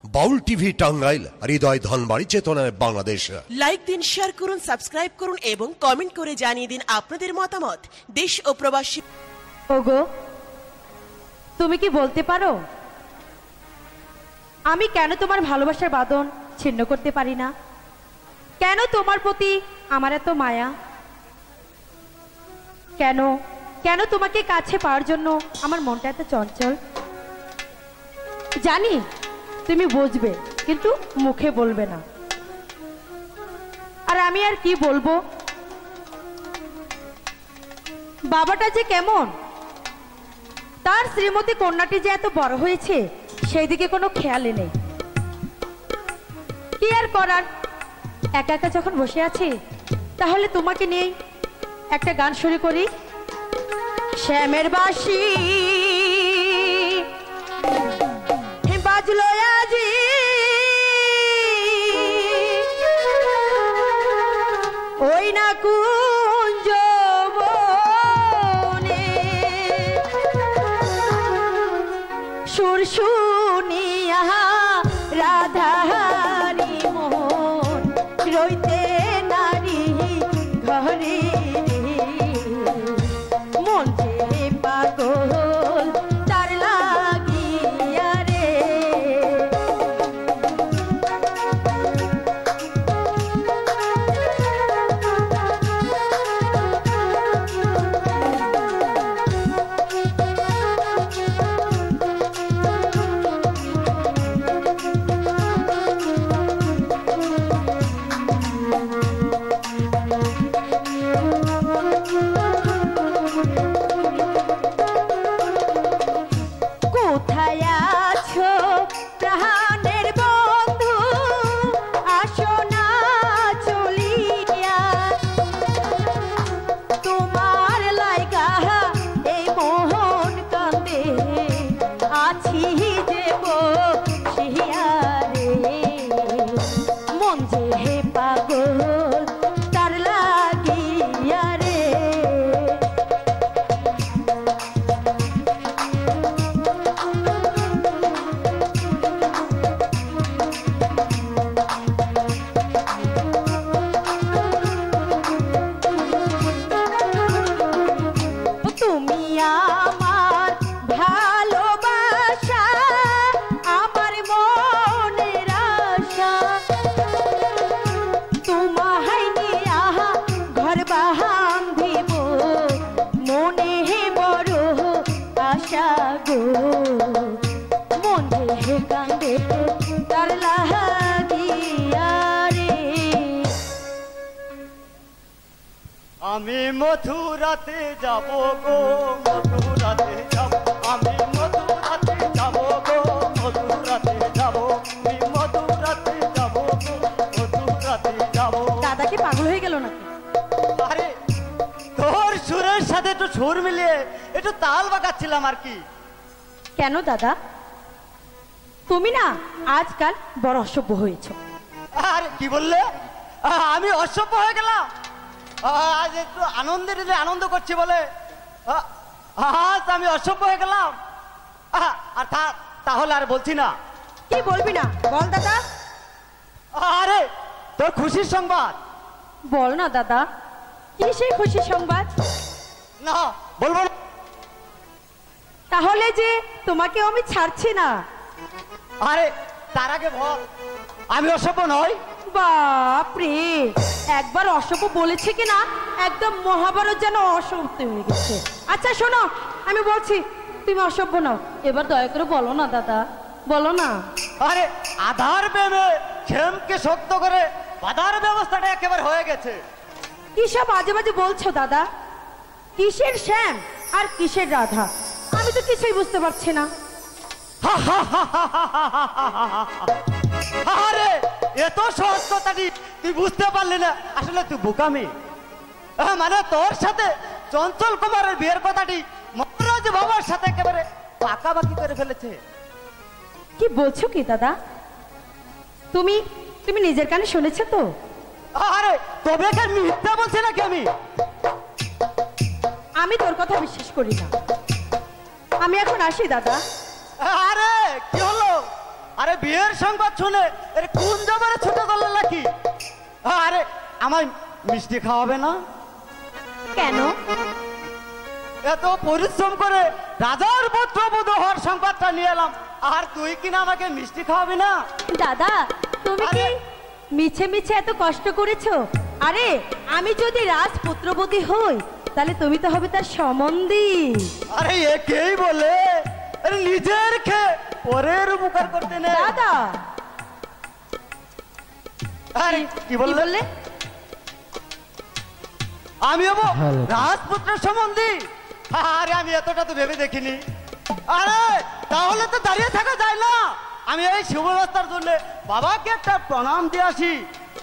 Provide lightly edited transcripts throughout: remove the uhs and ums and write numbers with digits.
বাউল TV Tangail, হৃদয় ধনবাড়ি, চেতনায় Bangladesh. Like দিন, share করুন, সাবস্ক্রাইব করুন এবং কমেন্ট করে জানিয়ে দিন আপনাদের মতামত। দেশ ও প্রবাসী। ওগো, তুমি কি বলতে পারো আমি কেন তোমার ভালোবাসার বাঁধন ছিন্ন করতে পারি না? কেন তোমার প্রতি আমার এত মায়া? কেন কেন তোমাকে কাছে পাওয়ার জন্য আমার মনটা এত চঞ্চল? জানি তুমি বুঝবে, কিন্তু মুখে বলবে না। আর আমি আর কি বলবো? বাবাটা যে কেমন, তার শ্রীমতী কন্যাটি যে এত বড় হয়েছে সেই দিকে কোনো খেয়ালই নেই। কি আর করার, একা একা যখন বসে আছি তাহলে তোমাকে নিয়েই একটা গান শুরু করি। শ্যামের বাঁশি বাজলো আজি, ওই না কুঞ্জ বনে, সুর শুনিয়া রাধারি মন রইতে নারী ঘরে, মন যে পাগল তার লাগিয়া রে। কোথায় আছো প্রাণের বন্ধু, আসো না চলিয়া, তোমার লাইগা এই মোহন কান্দে, আছি যে বসিয়া রে, মন যে পাগল তার লাগিয়া রে। তুমি আমার ভালোবাসা, আমার মনের আশা, তোমায় নিয়া ঘর বাঁধিব, মনে বড় আশা গো, মন যে কান্দে তার লাগিয়া রে। আমি মথুরাতে যাব গো, মথুরাতে যাব, আমি মথুরাতে যাব গো, মথুরাতে যাব, আমি মথুরাতে যাব গো, মথুরাতে যাব। দাদা কি পাগল হয়ে গেল নাকি? আরে তোর সুরের সাথে একটু সুর মিলিয়ে একটু তাল বাগাচ্ছিলাম আর কি। কেন দাদা, তুমি না আজকাল বড় অসভ্য হয়েছ। আরে কি বললে? আমি অসভ্য হয়ে গেলাম? আজ একটু আনন্দের দিনে আনন্দ করছি বলে আজ আমি অসভ্য হয়ে গেলাম? আর তাহলে আর বলছি না। কি বলবি না বল দাদা। আরে তোর খুশির সংবাদ। বল না দাদা, কি সেই খুশি সংবাদ? না বলবো না। তাহলে যে তোমাকে আমি ছাড়ছি না। আরে তার আগে বল, আমি অসভ্য নই? বাপরে, একবার অসভ্য বলেছে কিনা একদম মহাভারত যেন অসভ্য হয়ে গেছে। আচ্ছা শোনো, আমি বলছি তুমি অসভ্য নাও, এবার দয়া করে বলো না দাদা, বলো না। আরে আধার প্রেমে ক্ষেমকে শক্ত করে বাধার ব্যবস্থাটা একেবারে হয়ে গেছে। কিসব বাজে বাজে বলছো দাদা? কিসের শ্যাম আর কিসের রাধা, আমি তো কিছুই বুঝতে পারছি না। আরে এত সহজ কথাটি তুই বুঝতে পারলি না? আসলে তুই বোকামি। মানে তোর সাথে চঞ্চল কুমারের বিয়ের কথাটি মহারাজ বাবার সাথে একেবারে পাকাপাকি করে ফেলেছে। কি বলছো কি দাদা? তুমি তুমি নিজের কানে শুনেছো তো? আরে তবে কি মিথ্যা বলছি নাকি আমি? আমি তোর কথা বিশ্বাস করি না। আমি এখন আসি দাদা। আরে কি হলো? আরে বিয়ের সংবাদ শুনে এর কোন জবারে ছুটে চললো নাকি? আরে আমায় মিষ্টি খাওয়াবে না? কেন? এত পরিশ্রম করে রাজার পুত্রবধূ হওয়ার সংবাদটা নিয়ে এলাম, আর তুই কিনা আমাকে মিষ্টি খাওয়াবি না? দাদা তুমি কি মিছে মিছে এত কষ্ট করেছো? আরে আমি যদি রাজপুত্রবতী হই তাহলে তুমি তো হবে তার সম্বন্ধী। আরে একেই বলে আরে নিজের খেয়ে পরের উপকার করতে নেই। দাদা আরে কি বললে? আমি হবো রাজপুত্রের সম্বন্ধী? আরে আমি এতটা তো ভেবে দেখিনি। আরে তাহলে তো দাঁড়িয়ে থাকা যায় না, আমি এই শুভরাস্তার জন্য বাবাকে একটা প্রণাম দিয়ে আসি।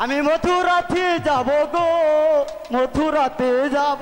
আমি মথুরাতে যাব গো, মথুরাতে যাব।